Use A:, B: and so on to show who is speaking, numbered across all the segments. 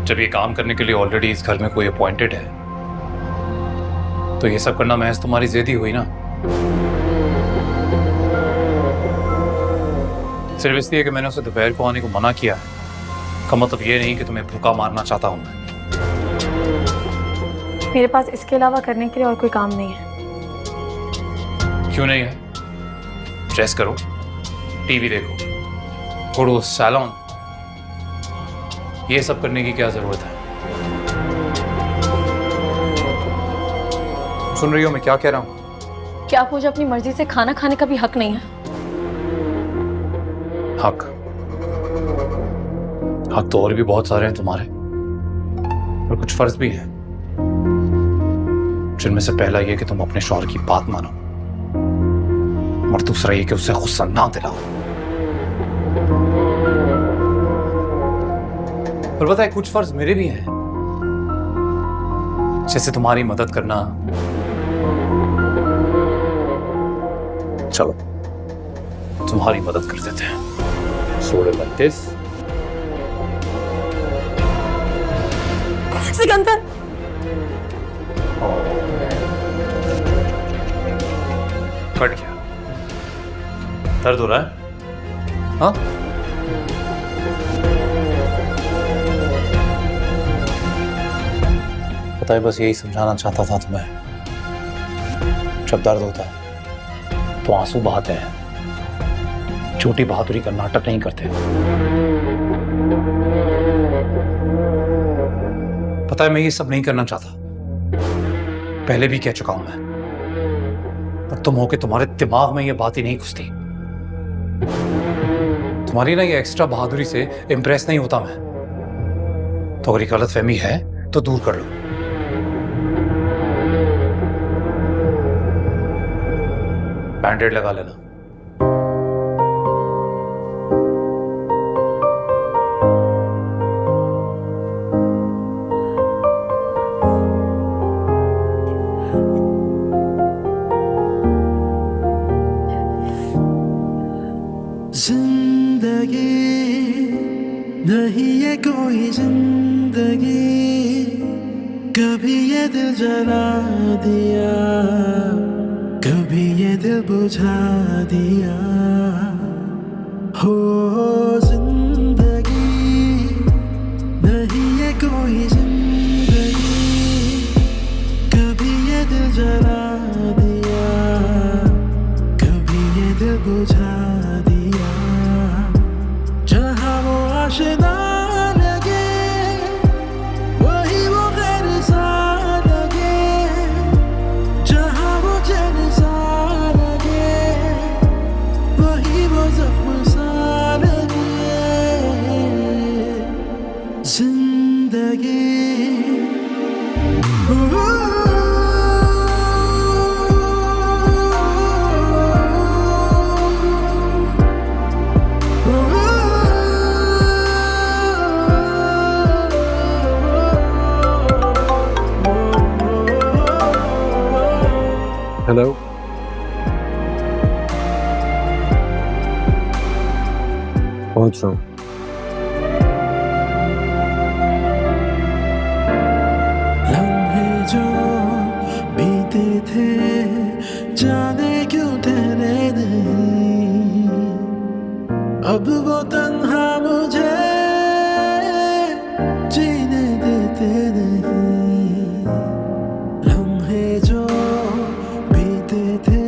A: जब ये काम करने के लिए ऑलरेडी इस घर में कोई अपॉइंटेड है तो ये सब करना महज तुम्हारी जिद ही हुई ना। सिर्फ इसलिए कि मैंने उसे दोपहर को आने को मना किया है का मतलब ये नहीं कि तुम्हें भूखा मारना चाहता हूं मैं।
B: मेरे पास इसके अलावा करने के लिए और कोई काम नहीं है।
A: क्यों नहीं है? ड्रेस करो, टीवी देखो, थोड़ा सैलून, ये सब करने की क्या जरूरत है? सुन रही हो मैं क्या कह रहा हूं?
B: क्या आप मुझे अपनी मर्जी से खाना खाने का भी हक नहीं है?
A: हक तो और भी बहुत सारे हैं तुम्हारे, और कुछ फर्ज भी हैं, जिनमें से पहला यह कि तुम अपने शौहर की बात मानो, और दूसरा ये कि उसे गुस्सा ना दिलाओ। पर पता है कुछ फर्ज मेरे भी हैं, जैसे तुम्हारी मदद करना। चलो तुम्हारी मदद कर देते हैं। Sort of like this.
B: Sikandar,
A: cut गया। दर्द हो रहा है? हाँ? पता है बस यही समझाना चाहता था तुम्हें, जब दर्द होता है तो आंसू बहाते हैं, छोटी बहादुरी का नाटक नहीं करते। पता है मैं ये सब नहीं करना चाहता, पहले भी कह चुका हूं मैं, पर तुम हो के तुम्हारे दिमाग में ये बात ही नहीं घुसती। तुम्हारी ना ये एक्स्ट्रा बहादुरी से इंप्रेस नहीं होता मैं, तो अगर ये गलतफहमी है तो दूर कर लो। बैंडेड लगा लेना।
C: जिंदगी नहीं ये कोई जिंदगी, कभी ये दिल जला दिया, कभी ये दिल बुझा दिया। हो जिंदगी नहीं ये कोई जिंदगी, कभी ये दिल जला दिया, कभी ये दिल बुझा दिया। जहाँ वो आशिना लगे, वही वो गैर सा लगे, जहाँ वो चैन सा लगे, वही वो जख्म सा लगे। जिंदगी
D: हेलो, पहुंच रहा हूँ।
C: लम्हे जो बीते थे जाने क्यों ठहरे नहीं, अब वो तन्हा मुझे जीने देते नहीं। लम्हे जो बीते थे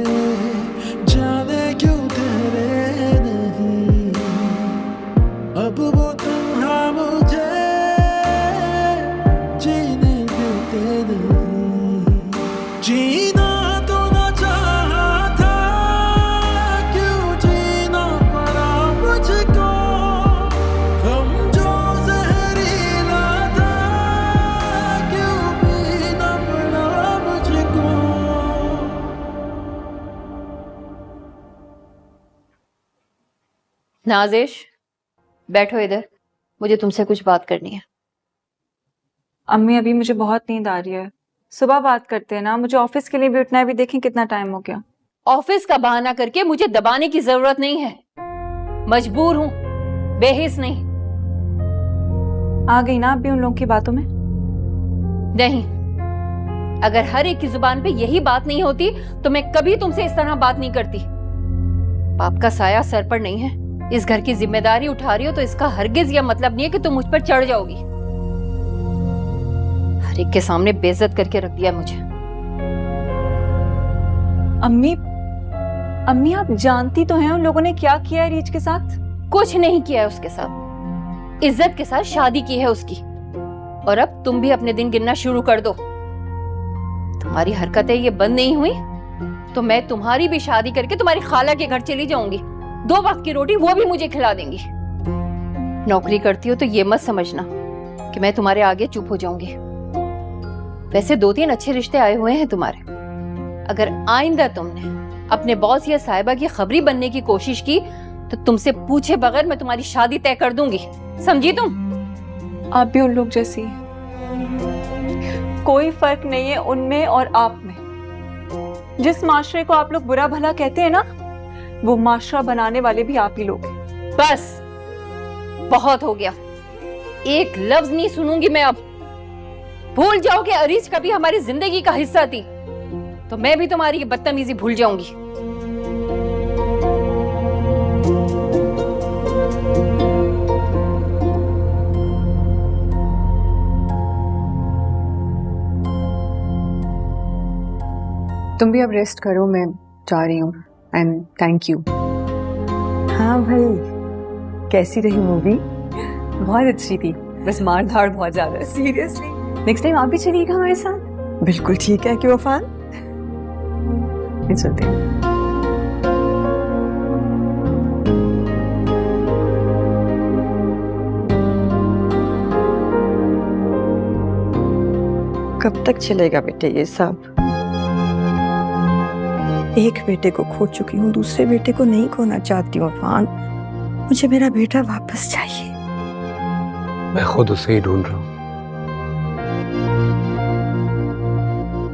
C: जाने क्यों ठहरे नहीं, अब वो तन्हा मुझे जीने देते नहीं। जीना तो न चाहा था, क्यों जीना पड़ा मुझको, गम जो जहरीला था, क्यों पीना पड़ा मुझको।
E: नाजिश, बैठो इधर, मुझे तुमसे कुछ बात करनी है।
F: अम्मी अभी मुझे बहुत नींद आ रही है, सुबह बात करते हैं ना, मुझे ऑफिस के लिए भी उठना है, भी देखें कितना टाइम हो गया।
E: ऑफिस का बहाना करके मुझे दबाने की जरूरत नहीं है, मजबूर हूं, बेहिस नहीं।
F: आ गई ना आप भी उन लोगों की बातों में?
E: नहीं, अगर हर एक की जुबान पे यही बात नहीं होती तो मैं कभी तुमसे इस तरह बात नहीं करती। बाप का साया सर पर नहीं है, इस घर की जिम्मेदारी उठा रही हो तो इसका हरगिज यह मतलब नहीं है कि तुम मुझ पर चढ़ जाओगी। हर एक के सामने बेइज्जत करके रख दिया मुझे।
F: अम्मी, अम्मी आप जानती तो हैं उन लोगों ने क्या किया है रीच के साथ?
E: कुछ नहीं किया है उसके साथ, इज्जत के साथ शादी की है उसकी। और अब तुम भी अपने दिन गिनना शुरू कर दो। तुम्हारी हरकतें ये बंद नहीं हुई तो मैं तुम्हारी भी शादी करके तुम्हारी खाला के घर चली जाऊंगी। 2 वक्त की रोटी वो भी मुझे खिला देंगी। नौकरी करती हो तो ये मत समझना कि मैं तुम्हारे आगे चुप हो जाऊंगी। वैसे 2-3 अच्छे रिश्ते आए हुए हैं तुम्हारे। अगर आइंदा तुमने अपने बॉस या साहिबा की खबरी बनने की कोशिश की तो तुमसे पूछे बगैर मैं तुम्हारी शादी तय कर दूंगी, समझी तुम?
F: आप भी उन लोग जैसी हैं। कोई फर्क नहीं है उनमें और आप में। जिस माशरे को आप लोग बुरा भला कहते हैं ना, वो माशरा बनाने वाले भी आप ही लोग हैं।
E: बस बहुत हो गया, एक लफ्ज नहीं सुनूंगी मैं अब। भूल जाओ कि अरीज कभी हमारी जिंदगी का हिस्सा थी तो मैं भी तुम्हारी ये बदतमीजी भूल जाऊंगी।
G: तुम भी अब रेस्ट करो, मैं जा रही हूँ। And thank you.
H: हाँ भाई, कैसी रही मूवी?
G: बहुत अच्छी थी, बस मार धाड़ बहुत ज्यादा।
H: सीरियसली?
G: नेक्स्ट टाइम आप भी चलिएगा हमारे साथ।
H: बिल्कुल ठीक है। क्यों अफान?
G: चलते हैं।
H: कब तक चलेगा बेटे ये सब? एक बेटे को खो चुकी हूँ, दूसरे बेटे को नहीं खोना चाहती हूँ अफान। मुझे मेरा बेटा वापस चाहिए।
D: मैं खुद उसे ही ढूंढ रहा हूँ।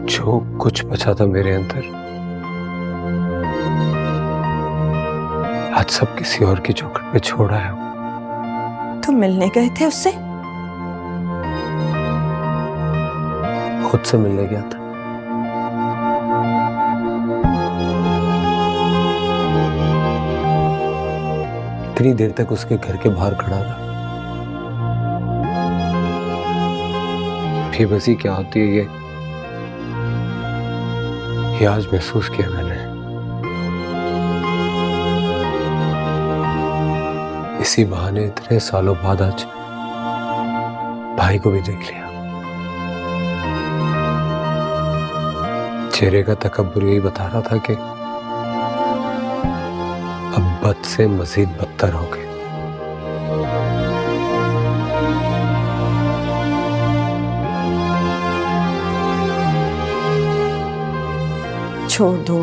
D: जो कुछ बचा था मेरे अंदर, आज सब किसी और की चौखट पे छोड़ आया हूँ।
H: तुम मिलने गए थे उससे?
D: खुद से मिलने गया था। इतनी देर तक उसके घर के बाहर खड़ा रहा। बेबसी क्या होती है ये आज महसूस किया मैंने। इसी बहाने इतने सालों बाद आज भाई को भी देख लिया। चेहरे का तकब्बुर यही बता रहा था कि अब बद से मजीद बदतर हो गए।
H: छोड़ दो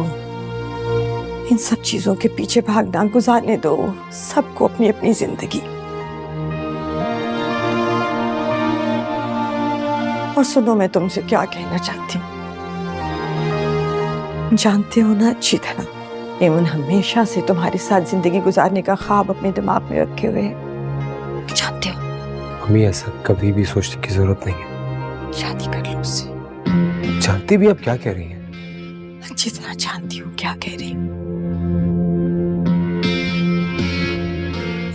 H: इन सब चीजों के पीछे भागना, गुजारने दो सबको अपनी अपनी जिंदगी। और सुनो, मैं तुमसे क्या कहना चाहती हूँ। जानते हो ना अच्छी तरह, एमन हमेशा से तुम्हारे साथ जिंदगी गुजारने का ख्वाब अपने दिमाग में रखे हुए है। जानते हो
D: मम्मी, ऐसा कभी भी सोचने की जरूरत नहीं है।
H: शादी कर लो उससे।
D: जानती भी अब क्या कह रही हैं?
H: अच्छी तरह जानती हूँ क्या कह रही हूँ।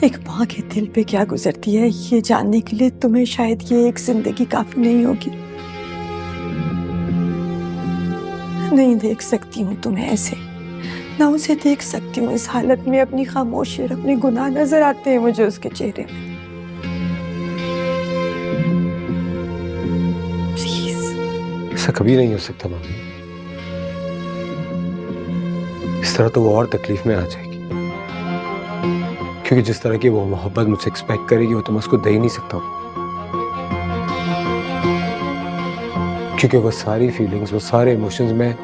H: एक माँ के दिल पे क्या गुजरती है ये जानने के लिए तुम्हें शायद ये एक जिंदगी काफी नहीं होगी। नहीं देख सकती हूँ तुम्हें ऐसे, ना उसे देख सकती हूँ इस हालत में। अपनी खामोशी और अपने गुनाह नजर आते हैं मुझे उसके चेहरे में। प्लीज।
D: ऐसा कभी नहीं हो सकता मम्मी। इस तरह तो वो और तकलीफ में आ जाएगी, क्योंकि जिस तरह की वो मोहब्बत मुझसे एक्सपेक्ट करेगी वो तो मैं उसको दे ही नहीं सकता हूँ। क्योंकि वो सारी फीलिंग्स, वो सारे इमोशंस मैं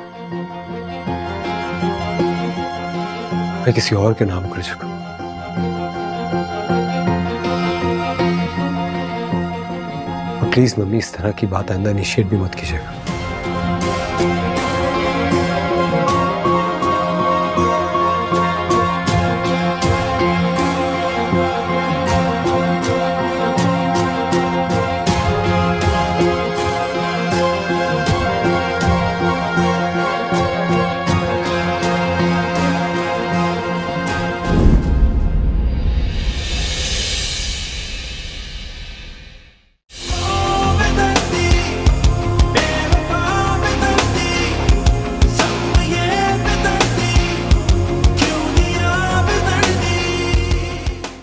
D: किसी और के नाम कर चुका हूं। और प्लीज मम्मी, इस तरह की बात आइंदा इनिशिएट भी मत कीजिएगा।